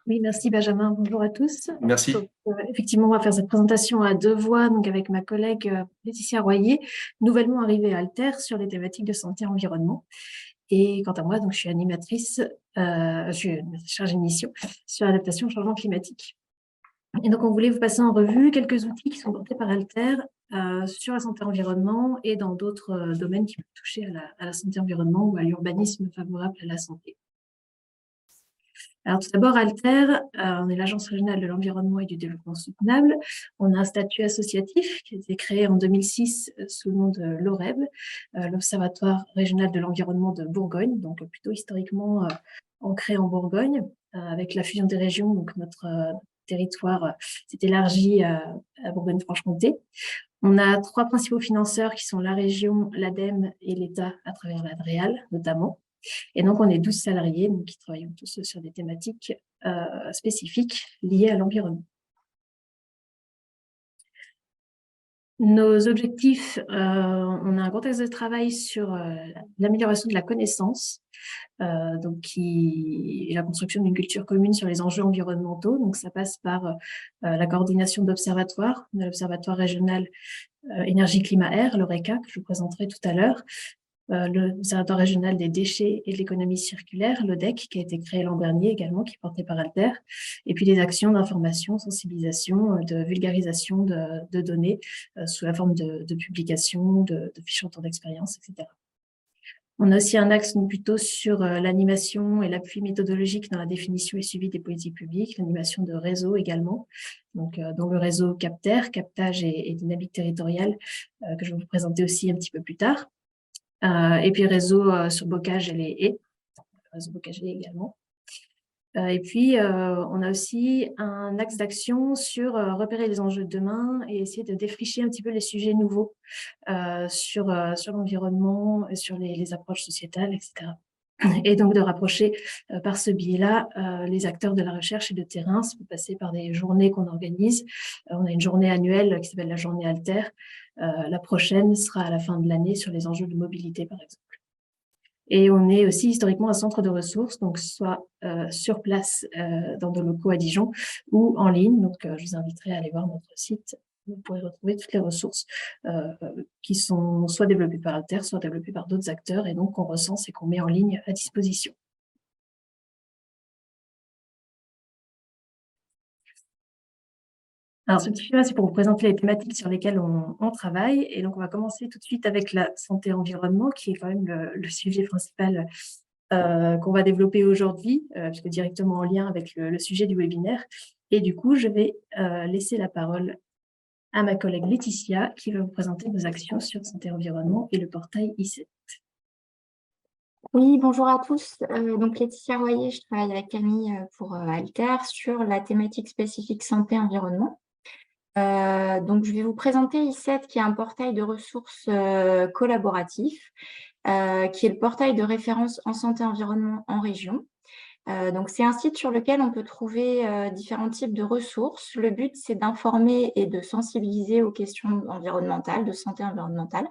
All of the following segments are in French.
Oui, merci Benjamin. Bonjour à tous. Merci. Effectivement, on va faire cette présentation à deux voix, donc avec ma collègue Laetitia Royer, nouvellement arrivée à Alter sur les thématiques de santé et environnement. Et quant à moi, donc, je suis animatrice, je suis chargée de mission sur l'adaptation au changement climatique. Et donc, on voulait vous passer en revue quelques outils qui sont portés par Alter sur la santé et environnement et dans d'autres domaines qui peuvent toucher à la santé et environnement ou à l'urbanisme favorable à la santé. Alors, tout d'abord, Alter, on est l'Agence régionale de l'environnement et du développement soutenable. On a un statut associatif qui a été créé en 2006 sous le nom de l'OREB, l'Observatoire régional de l'environnement de Bourgogne, donc plutôt historiquement ancré en Bourgogne. Avec la fusion des régions, donc notre territoire s'est élargi à Bourgogne-Franche-Comté. On a trois principaux financeurs qui sont la région, l'ADEME et l'État à travers l'ADREAL notamment. Et donc, on est 12 salariés donc, qui travaillent tous sur des thématiques spécifiques liées à l'environnement. Nos objectifs, on a un contexte de travail sur l'amélioration de la connaissance, donc qui est la construction d'une culture commune sur les enjeux environnementaux. Donc, ça passe par la coordination d'observatoires, de l'Observatoire régional énergie-climat-air, l'ORECA, que je vous présenterai tout à l'heure, l'Observatoire régional des déchets et de l'économie circulaire, l'ODEC, qui a été créé l'an dernier également, qui est porté par Alter, et puis des actions d'information, sensibilisation, de vulgarisation de données sous la forme de publications, de fiches en temps d'expérience, etc. On a aussi un axe plutôt sur l'animation et l'appui méthodologique dans la définition et suivi des politiques publiques, l'animation de réseaux également, donc dans le réseau Capter, captage et dynamique territoriale, que je vais vous présenter aussi un petit peu plus tard. Et puis réseau sur Bocage et les haies, réseau Bocage et également. Et puis, on a aussi un axe d'action sur repérer les enjeux de demain et essayer de défricher un petit peu les sujets nouveaux sur l'environnement, sur les approches sociétales, etc. Et donc de rapprocher par ce biais-là les acteurs de la recherche et de terrain. Ça peut passer par des journées qu'on organise. On a une journée annuelle qui s'appelle la journée Alter. La prochaine sera à la fin de l'année sur les enjeux de mobilité, par exemple. Et on est aussi historiquement un centre de ressources, donc soit sur place dans nos locaux à Dijon ou en ligne. Donc, je vous inviterai à aller voir notre site. Vous pourrez retrouver toutes les ressources qui sont soit développées par Alter, soit développées par d'autres acteurs, et donc qu'on recense et qu'on met en ligne à disposition. Alors, ce petit schéma, c'est pour vous présenter les thématiques sur lesquelles on travaille. Et donc, on va commencer tout de suite avec la santé-environnement, qui est quand même le sujet principal qu'on va développer aujourd'hui, puisque directement en lien avec le sujet du webinaire. Et du coup, je vais laisser la parole à ma collègue Laetitia, qui va vous présenter nos actions sur santé-environnement et le portail I7. Oui, bonjour à tous. Donc Laetitia Royer, je travaille avec Camille pour Alter sur la thématique spécifique santé-environnement. Donc je vais vous présenter I7, qui est un portail de ressources collaboratif, qui est le portail de référence en santé-environnement en région. Donc c'est un site sur lequel on peut trouver différents types de ressources. Le but, c'est d'informer et de sensibiliser aux questions environnementales, de santé environnementale.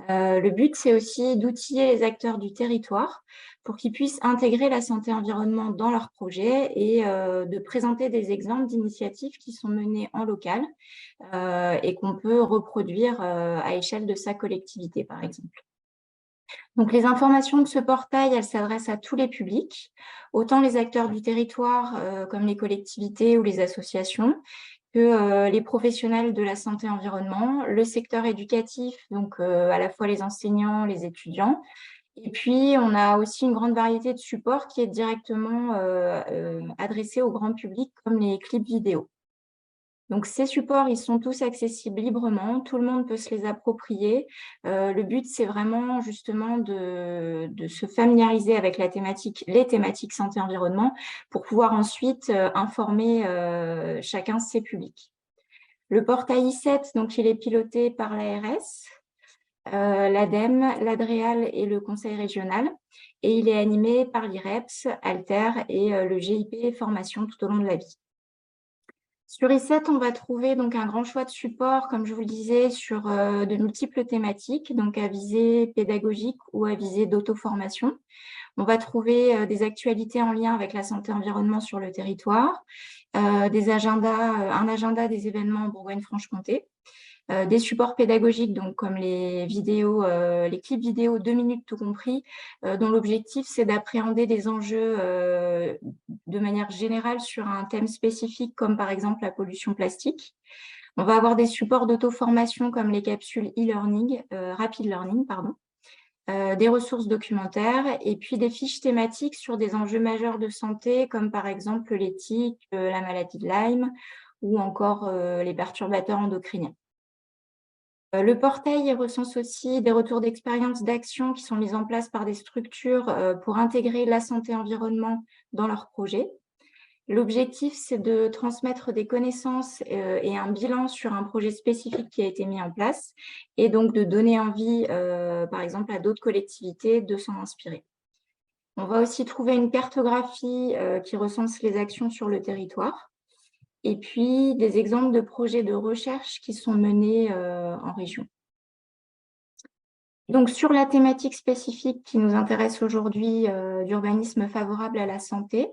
Le but, c'est aussi d'outiller les acteurs du territoire pour qu'ils puissent intégrer la santé-environnement dans leurs projets et de présenter des exemples d'initiatives qui sont menées en local et qu'on peut reproduire à échelle de sa collectivité, par exemple. Donc, les informations de ce portail, elles s'adressent à tous les publics, autant les acteurs du territoire comme les collectivités ou les associations, que les professionnels de la santé-environnement, le secteur éducatif, donc à la fois les enseignants, les étudiants. Et puis, on a aussi une grande variété de supports qui est directement adressé au grand public, comme les clips vidéo. Donc, ces supports, ils sont tous accessibles librement, tout le monde peut se les approprier. Le but, c'est vraiment justement de se familiariser avec les thématiques santé-environnement pour pouvoir ensuite informer chacun de ses publics. Le portail I7, donc, il est piloté par l'ARS, l'ADEME, l'ADREAL et le Conseil régional, et il est animé par l'IREPS, Alter et le GIP Formation tout au long de la vie. Sur I7, on va trouver donc un grand choix de supports, comme je vous le disais, sur de multiples thématiques, donc à visée pédagogique ou à visée d'auto-formation. On va trouver des actualités en lien avec la santé-environnement sur le territoire, des agendas, un agenda des événements en Bourgogne-Franche-Comté, des supports pédagogiques, donc comme les vidéos, les clips vidéo 2 minutes tout compris, dont l'objectif c'est d'appréhender des enjeux de manière générale sur un thème spécifique, comme par exemple la pollution plastique. On va avoir des supports d'auto-formation comme les capsules e-learning, rapid learning, pardon. Des ressources documentaires et puis des fiches thématiques sur des enjeux majeurs de santé, comme par exemple l'éthique, la maladie de Lyme ou encore les perturbateurs endocriniens. Le portail recense aussi des retours d'expérience d'action qui sont mis en place par des structures pour intégrer la santé-environnement dans leurs projets. L'objectif, c'est de transmettre des connaissances et un bilan sur un projet spécifique qui a été mis en place et donc de donner envie, par exemple, à d'autres collectivités de s'en inspirer. On va aussi trouver une cartographie qui recense les actions sur le territoire et puis des exemples de projets de recherche qui sont menés en région. Donc, sur la thématique spécifique qui nous intéresse aujourd'hui, d'urbanisme favorable à la santé,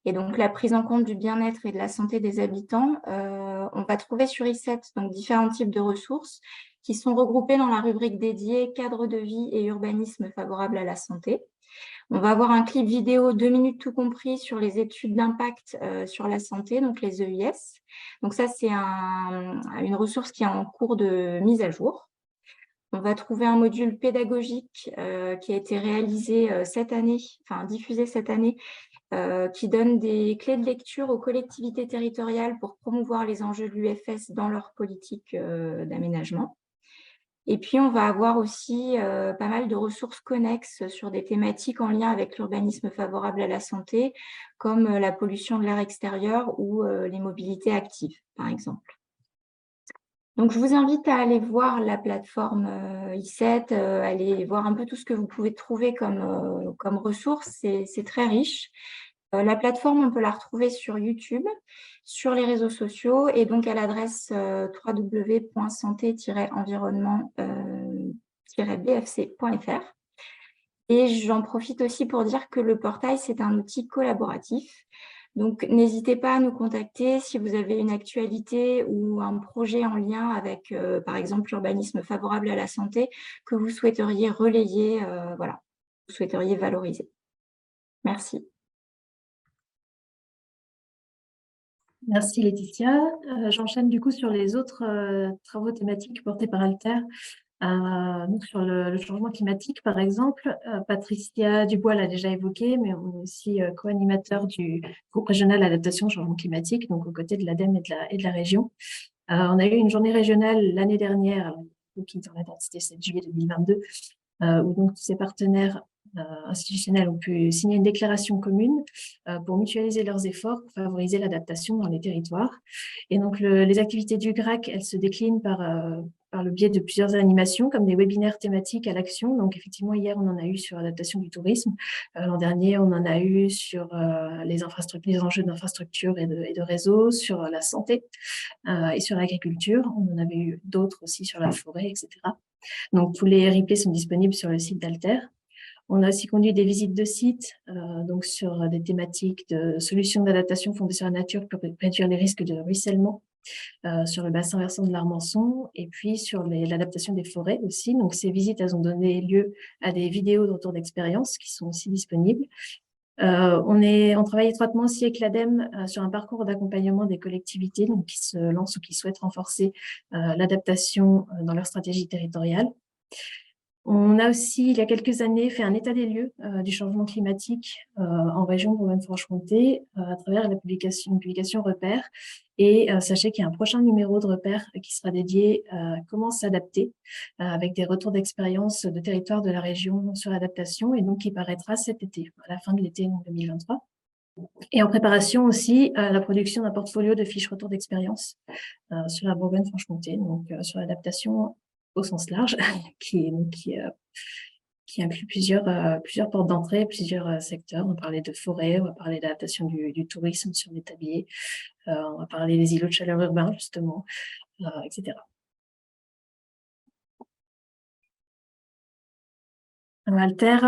et donc la prise en compte du bien-être et de la santé des habitants, on va trouver sur I7 donc différents types de ressources qui sont regroupées dans la rubrique dédiée cadre de vie et urbanisme favorable à la santé. On va avoir un clip vidéo 2 minutes tout compris sur les études d'impact sur la santé, donc les EIS. Donc ça, c'est une ressource qui est en cours de mise à jour. On va trouver un module pédagogique qui a été réalisé cette année, enfin diffusé cette année, qui donne des clés de lecture aux collectivités territoriales pour promouvoir les enjeux de l'UFS dans leur politique d'aménagement. Et puis, on va avoir aussi pas mal de ressources connexes sur des thématiques en lien avec l'urbanisme favorable à la santé, comme la pollution de l'air extérieur ou les mobilités actives, par exemple. Donc, je vous invite à aller voir la plateforme I7, aller voir un peu tout ce que vous pouvez trouver comme ressources. C'est très riche. La plateforme, on peut la retrouver sur YouTube, sur les réseaux sociaux et donc à l'adresse www.santé-environnement-bfc.fr. Et j'en profite aussi pour dire que le portail, c'est un outil collaboratif. Donc, n'hésitez pas à nous contacter si vous avez une actualité ou un projet en lien avec, par exemple, l'urbanisme favorable à la santé que vous souhaiteriez relayer, voilà, vous souhaiteriez valoriser. Merci. Merci Laetitia. J'enchaîne du coup sur les autres travaux thématiques portés par Alter. Donc sur le changement climatique, par exemple, Patricia Dubois l'a déjà évoqué, mais on est aussi co-animateur du groupe régional adaptation au changement climatique, donc aux côtés de l'ADEME et de la région. On a eu une journée régionale l'année dernière, qui c'était 7 juillet 2022, où donc tous ces partenaires institutionnels ont pu signer une déclaration commune pour mutualiser leurs efforts pour favoriser l'adaptation dans les territoires. Et donc, les activités du GRAC, elles se déclinent par le biais de plusieurs animations, comme des webinaires thématiques à l'action. Donc, effectivement, hier, on en a eu sur l'adaptation du tourisme. L'an dernier, on en a eu sur les enjeux d'infrastructure et de réseau, sur la santé et sur l'agriculture. On en avait eu d'autres aussi sur la forêt, etc. Donc, tous les replays sont disponibles sur le site d'Alter. On a aussi conduit des visites de sites, donc sur des thématiques de solutions d'adaptation fondées sur la nature pour réduire les risques de ruissellement sur le bassin versant de l'Armançon et puis sur l'adaptation des forêts aussi. Donc, ces visites, elles ont donné lieu à des vidéos de retour d'expérience qui sont aussi disponibles. On travaille étroitement aussi avec l'ADEME sur un parcours d'accompagnement des collectivités donc qui se lancent ou qui souhaitent renforcer l'adaptation dans leur stratégie territoriale. On a aussi, il y a quelques années, fait un état des lieux du changement climatique en région Bourgogne-Franche-Comté à travers une publication Repère. Et sachez qu'il y a un prochain numéro de Repère qui sera dédié à comment s'adapter avec des retours d'expérience de territoire de la région sur l'adaptation et donc qui paraîtra cet été, à la fin de l'été 2023. Et en préparation aussi, la production d'un portfolio de fiches retour d'expérience sur la Bourgogne-Franche-Comté, donc sur l'adaptation au sens large, qui qui inclut plusieurs portes d'entrée, plusieurs secteurs. On va parler de forêt, on va parler d'adaptation du tourisme sur l'établier, on va parler des îlots de chaleur urbains, justement, etc. Alter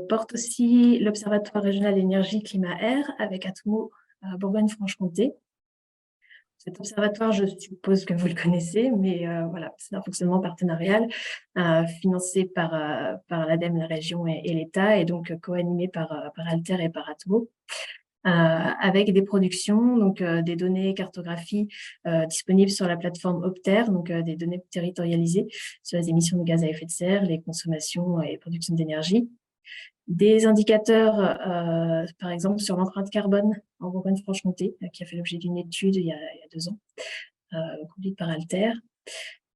porte aussi l'Observatoire régional énergie, climat, air, avec Atmo Bourgogne-Franche-Comté. Cet observatoire, je suppose que vous le connaissez, mais voilà, c'est un fonctionnement partenarial financé par l'ADEME, la région et l'État, et donc co-animé par Alter et par Atmo, avec des productions, donc des données cartographie disponibles sur la plateforme Opter, donc des données territorialisées sur les émissions de gaz à effet de serre, les consommations et productions d'énergie. Des indicateurs, par exemple, sur l'empreinte carbone en Bourgogne-Franche-Comté, qui a fait l'objet d'une étude il y a 2 ans, conduite par Alter.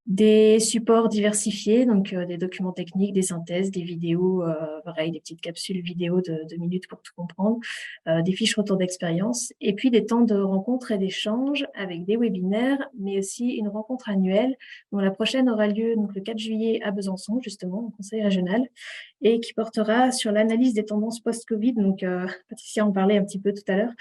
Des supports diversifiés, donc des documents techniques, des synthèses, des vidéos, pareil, des petites capsules vidéo de 2 minutes pour tout comprendre, des fiches retour d'expérience, et puis des temps de rencontres et d'échanges avec des webinaires, mais aussi une rencontre annuelle, dont la prochaine aura lieu donc, le 4 juillet à Besançon, justement, au Conseil régional, et qui portera sur l'analyse des tendances post-Covid. Donc, Patricia en parlait un petit peu tout à l'heure,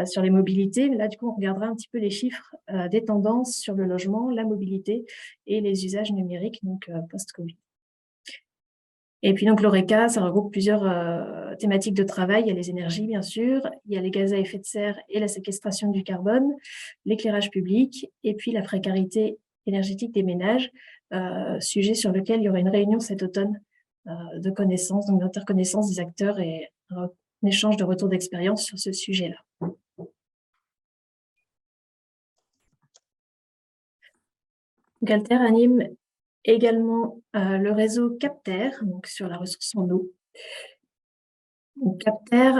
sur les mobilités. Là, du coup, on regardera un petit peu les chiffres des tendances sur le logement, la mobilité et les usages numériques, donc post-Covid. Et puis, donc, l'ORECA, ça regroupe plusieurs thématiques de travail. Il y a les énergies, bien sûr, il y a les gaz à effet de serre et la séquestration du carbone, l'éclairage public, et puis la précarité énergétique des ménages, sujet sur lequel il y aura une réunion cet automne de connaissances, donc d'interconnaissance des acteurs et un échange de retours d'expérience sur ce sujet-là. Alter anime également le réseau Capter, donc sur la ressource en eau. Donc, Capter,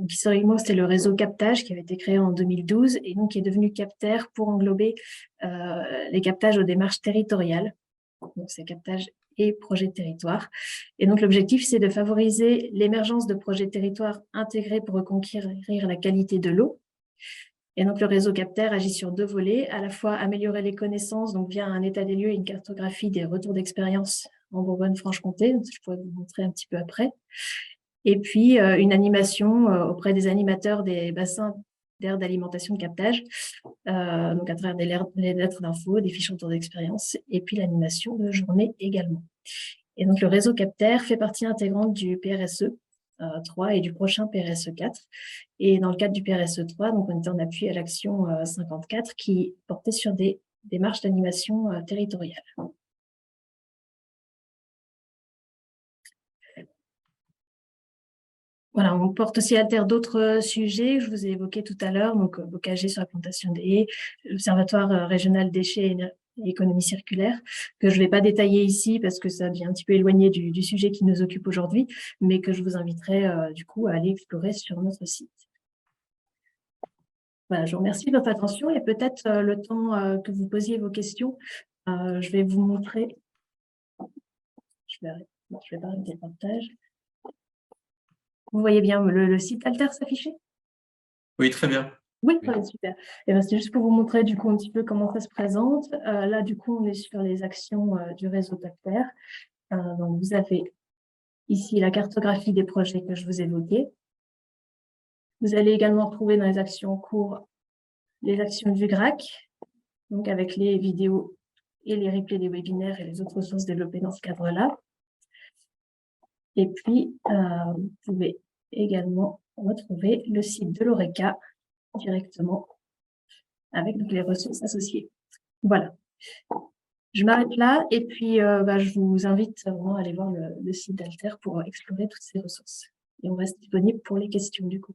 historiquement, c'était le réseau captage qui avait été créé en 2012 et donc qui est devenu Capter pour englober les captages aux démarches territoriales. Donc, c'est captage et projet de territoire. Et donc, l'objectif, c'est de favoriser l'émergence de projets de territoire intégrés pour reconquérir la qualité de l'eau. Et donc, le réseau Capter agit sur 2 volets, à la fois améliorer les connaissances, donc via un état des lieux et une cartographie des retours d'expérience en Bourgogne-Franche-Comté, je pourrais vous montrer un petit peu après. Et puis, une animation auprès des animateurs des bassins d'aires d'alimentation de captage, donc à travers des lettres d'infos, des fiches retours d'expérience, et puis l'animation de journée également. Et donc, le réseau Capter fait partie intégrante du PRSE 3 et du prochain PRSE 4. Et dans le cadre du PRSE 3, donc, on était en appui à l'action 54 qui portait sur des démarches d'animation territoriale. Voilà, on porte aussi à terre d'autres sujets que je vous ai évoqués tout à l'heure, donc Bocagé sur la plantation des haies, l'Observatoire régional déchets et économie circulaire, que je ne vais pas détailler ici parce que ça devient un petit peu éloigné du sujet qui nous occupe aujourd'hui, mais que je vous inviterai du coup à aller explorer sur notre site. Voilà, je vous remercie de votre attention et peut-être le temps que vous posiez vos questions, je vais vous montrer. Je vais pas arrêter le partage. Vous voyez bien le site Alter s'afficher? Oui, très bien. Oui, super. Et ben, c'est juste pour vous montrer du coup un petit peu comment ça se présente. Là, du coup, on est sur les actions du réseau Alter. Donc, vous avez ici la cartographie des projets que je vous évoquais. Vous allez également trouver dans les actions en cours les actions du GRAC, donc avec les vidéos et les replays des webinaires et les autres ressources développées dans ce cadre-là. Et puis, vous pouvez également retrouver le site de l'ORECA directement avec donc, les ressources associées. Voilà. Je m'arrête là et puis je vous invite vraiment à aller voir le site d'Alter pour explorer toutes ces ressources. Et on reste disponible pour les questions du coup.